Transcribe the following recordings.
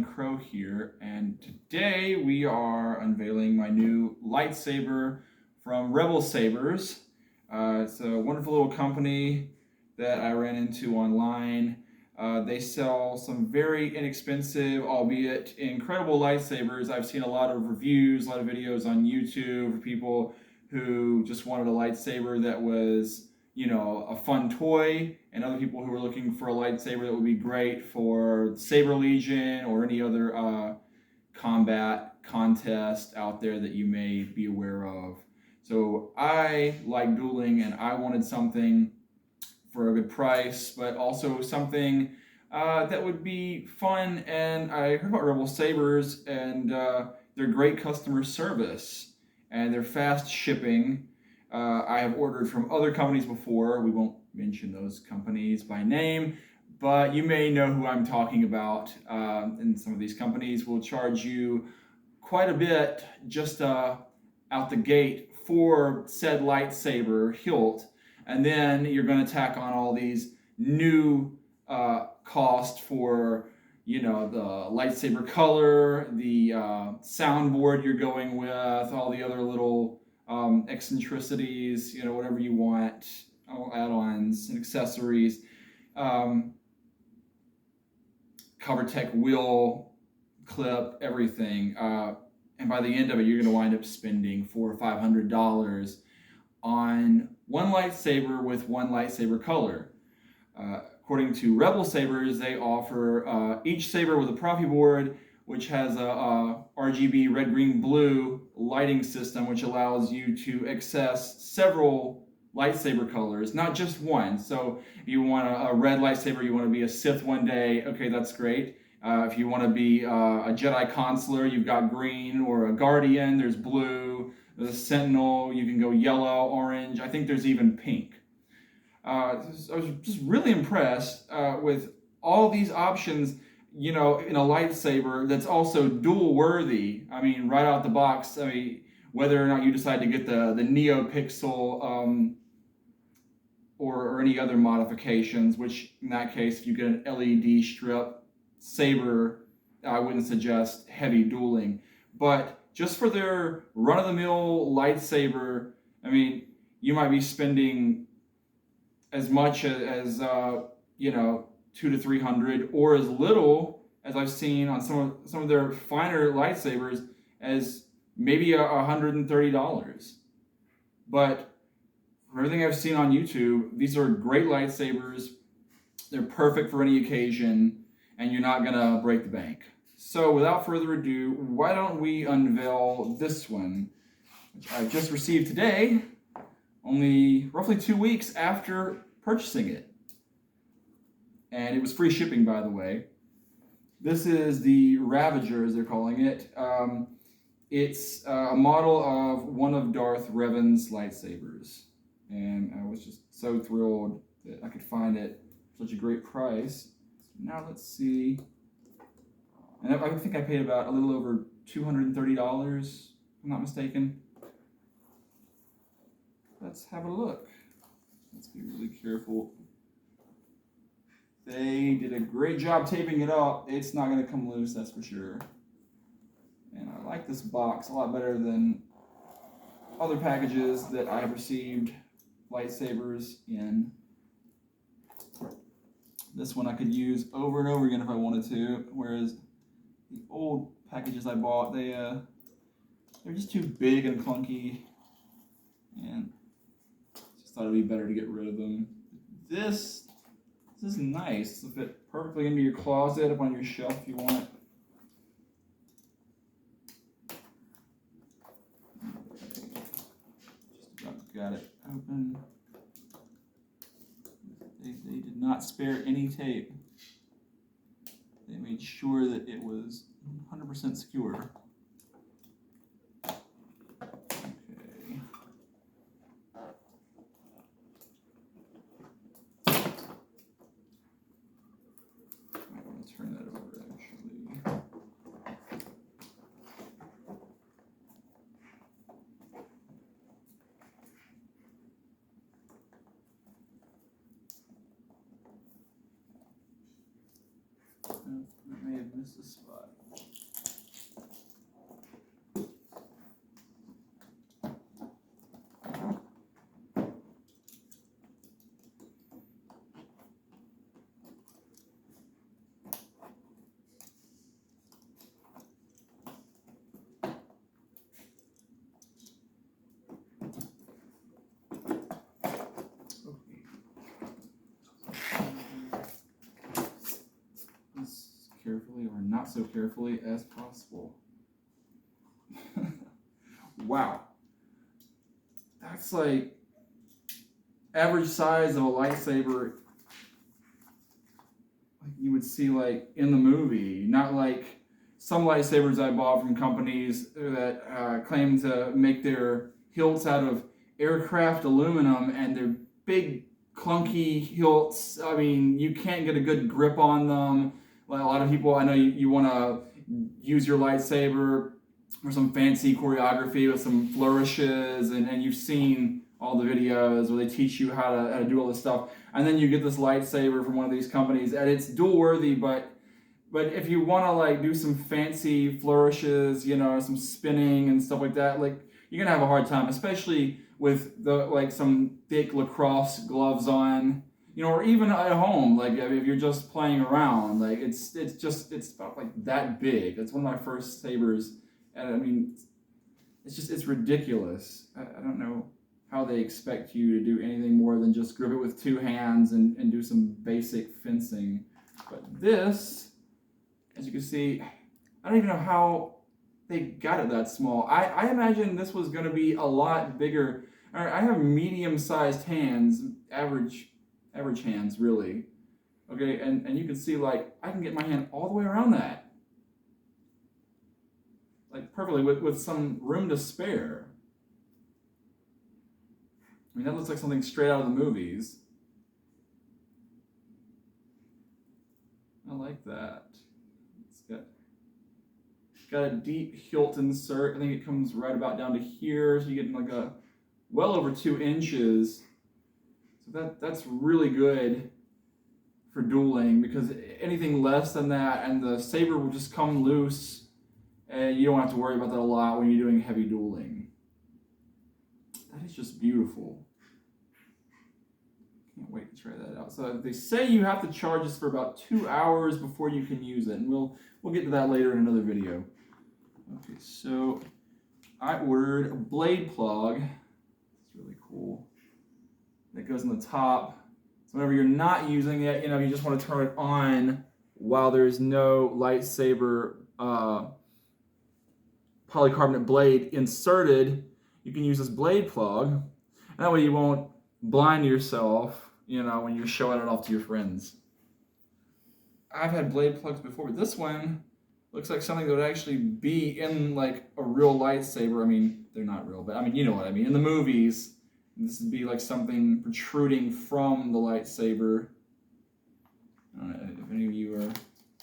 Crow here, and today we are unveiling my new lightsaber from RebelSabers. It's a wonderful little company that I ran into online. They sell some very inexpensive, albeit incredible lightsabers. I've seen a lot of reviews, a lot of videos on YouTube for people who just wanted a lightsaber that was, a fun toy, and other people who were looking for a lightsaber that would be great for Saber Legion or any other combat contest out there that you may be aware of. So I like dueling, and I wanted something for a good price, but also something that would be fun. And I heard about RebelSabers, and their great customer service and their fast shipping. I have ordered from other companies before. We won't mention those companies by name, but you may know who I'm talking about. And some of these companies will charge you quite a bit just out the gate for said lightsaber hilt, and then you're going to tack on all these new costs for the lightsaber color, the soundboard you're going with, all the other little eccentricities, whatever you want, add-ons and accessories, cover tech wheel clip, everything. And by the end of it, you're going to wind up spending $400 or $500 on one lightsaber with one lightsaber color. According to RebelSabers, they offer each saber with a Profi board, which has a RGB red, green, blue lighting system, which allows you to access several lightsaber colors, not just one. So if you want a red lightsaber, you want to be a Sith one day, okay, that's great. If you want to be a Jedi Consular, you've got green, or a Guardian, there's blue. There's a Sentinel, you can go yellow, orange. I think there's even pink. I was just really impressed with all these options, in a lightsaber that's also dual worthy. I mean, right out the box. I mean, whether or not you decide to get the NeoPixel or any other modifications, which in that case, if you get an LED strip saber, I wouldn't suggest heavy dueling. But just for their run-of-the-mill lightsaber, I mean, you might be spending as much as $200 to $300, or as little as I've seen on some of their finer lightsabers as maybe $130. But from everything I've seen on YouTube, these are great lightsabers. They're perfect for any occasion, and you're not gonna break the bank. So without further ado, why don't we unveil this one, which I just received today, only roughly 2 weeks after purchasing it. And it was free shipping, by the way. This is the Ravager, as they're calling it. It's a model of one of Darth Revan's lightsabers. And I was just so thrilled that I could find it for such a great price. Now let's see. And I think I paid about a little over $230, if I'm not mistaken. Let's have a look. Let's be really careful. They did a great job taping it up. It's not going to come loose, that's for sure. And I like this box a lot better than other packages that I've received lightsabers in. This one I could use over and over again if I wanted to, whereas the old packages I bought, they're just too big and clunky, and just thought it'd be better to get rid of them. This is nice. It'll fit perfectly into your closet, up on your shelf if you want. Just about got it open. They did not spare any tape. They made sure that it was 100% secure. Okay. I want to turn that over, actually. That may have Where's the spot? Carefully or not so carefully as possible. Wow. That's like average size of a lightsaber like you would see like in the movie, not like some lightsabers I bought from companies that claim to make their hilts out of aircraft aluminum, and they're big clunky hilts. I mean, you can't get a good grip on them. Like a lot of people, I know you want to use your lightsaber for some fancy choreography with some flourishes, and you've seen all the videos where they teach you how to do all this stuff, and then you get this lightsaber from one of these companies, and it's dual worthy, but if you want to like do some fancy flourishes, you know, some spinning and stuff like that, like you're gonna have a hard time, especially with the like some thick lacrosse gloves on. You know, or even at home, like if you're just playing around, like it's about like that big. That's one of my first sabers, and I mean, it's ridiculous. I don't know how they expect you to do anything more than just grip it with two hands and do some basic fencing. But this, as you can see, I don't even know how they got it that small. I imagine this was going to be a lot bigger. I have medium-sized hands, average hands, really. Okay, and you can see, like, I can get my hand all the way around that. Like, perfectly, with some room to spare. I mean, that looks like something straight out of the movies. I like that. It's got a deep hilt insert. I think it comes right about down to here, so you get like a well over 2 inches. So that's really good for dueling, because anything less than that and the saber will just come loose, and you don't have to worry about that a lot when you're doing heavy dueling. That is just beautiful. Can't wait to try that out. So they say you have to charge this for about 2 hours before you can use it, and we'll get to that later in another video. Okay, so I ordered a blade plug. It's really cool. That goes on the top. So whenever you're not using it, you know, you just want to turn it on while there's no lightsaber polycarbonate blade inserted. You can use this blade plug, and that way you won't blind yourself, you know, when you're showing it off to your friends. I've had blade plugs before, but this one looks like something that would actually be in like a real lightsaber. I mean, they're not real, but I mean, you know what I mean. In the movies, this would be like something protruding from the lightsaber. I don't know if any of you are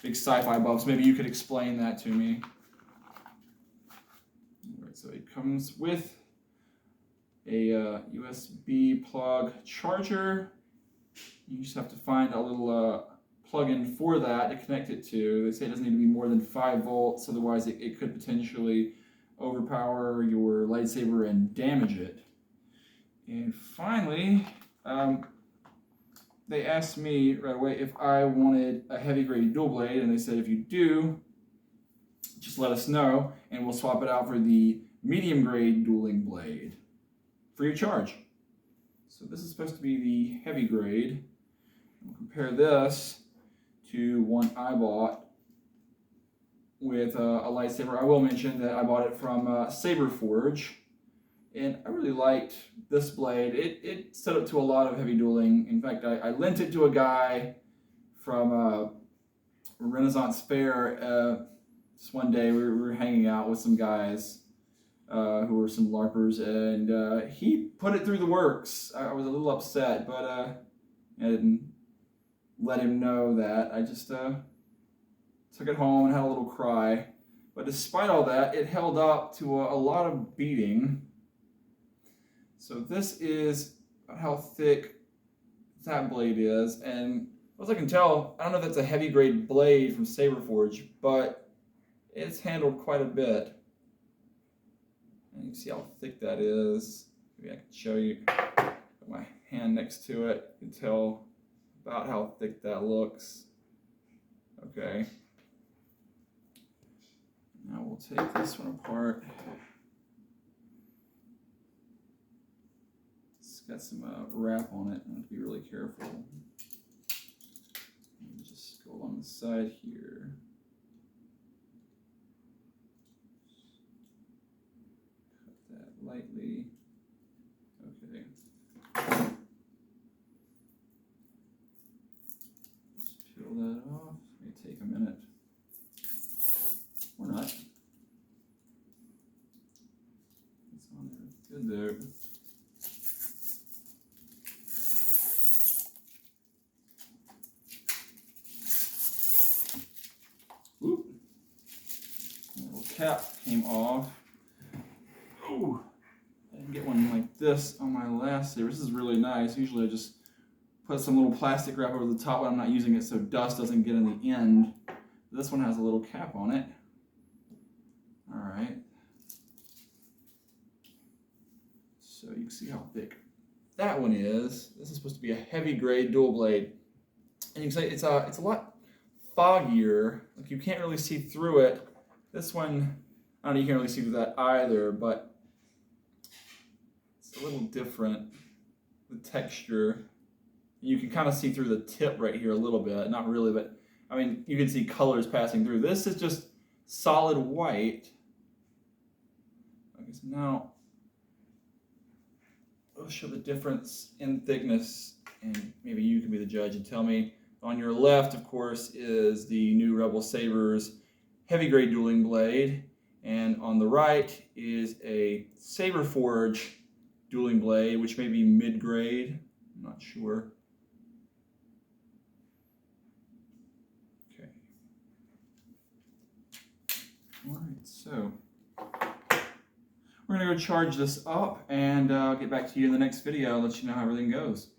big sci-fi buffs, maybe you could explain that to me. All right, so it comes with a USB plug charger. You just have to find a little plug-in for that to connect it to. They say it doesn't need to be more than 5 volts, otherwise it could potentially overpower your lightsaber and damage it. And finally, they asked me right away if I wanted a heavy grade dual blade, and they said if you do, just let us know and we'll swap it out for the medium grade dueling blade free of charge. So this is supposed to be the heavy grade. We'll compare this to one I bought with a lightsaber. I will mention that I bought it from Saber Forge, and I really liked this blade. It set up to a lot of heavy dueling. In fact, I lent it to a guy from a Renaissance Fair. Just one day we were hanging out with some guys who were some LARPers, and he put it through the works. I was a little upset, but I didn't let him know that. I just took it home and had a little cry. But despite all that, it held up to a lot of beating. So this is how thick that blade is, and As I can tell, I don't know if that's a heavy grade blade from Saber Forge, but it's handled quite a bit. And you can see how thick that is. Maybe I can show you. Put my hand next to it. You can tell about how thick that looks. Okay. Now we'll take this one apart. It's got some wrap on it. I have to be really careful. Just go along the side here. Cut that lightly. Okay. Just peel that off. It may take a minute. Or not. It's on there. Good there. Whoop. The little cap came off. Oh, I didn't get one like this on my last saber. This is really nice. Usually I just put some little plastic wrap over the top when I'm not using it so dust doesn't get in the end. This one has a little cap on it. All right. So you can see how thick that one is. This is supposed to be a heavy grade dual blade. And you can say it's a lot foggier. Like you can't really see through it. This one, I don't know, you can't really see through that either, but it's a little different. The texture. You can kind of see through the tip right here a little bit. Not really, but I mean, you can see colors passing through. This is just solid white. I guess now I'll show the difference in thickness, and maybe you can be the judge and tell me. On your left, of course, is the new RebelSabers heavy grade dueling blade, and on the right is a Saber Forge dueling blade, which may be mid grade. I'm not sure. Okay. All right, so we're going to go charge this up, and I'll get back to you in the next video. I'll let you know how everything goes.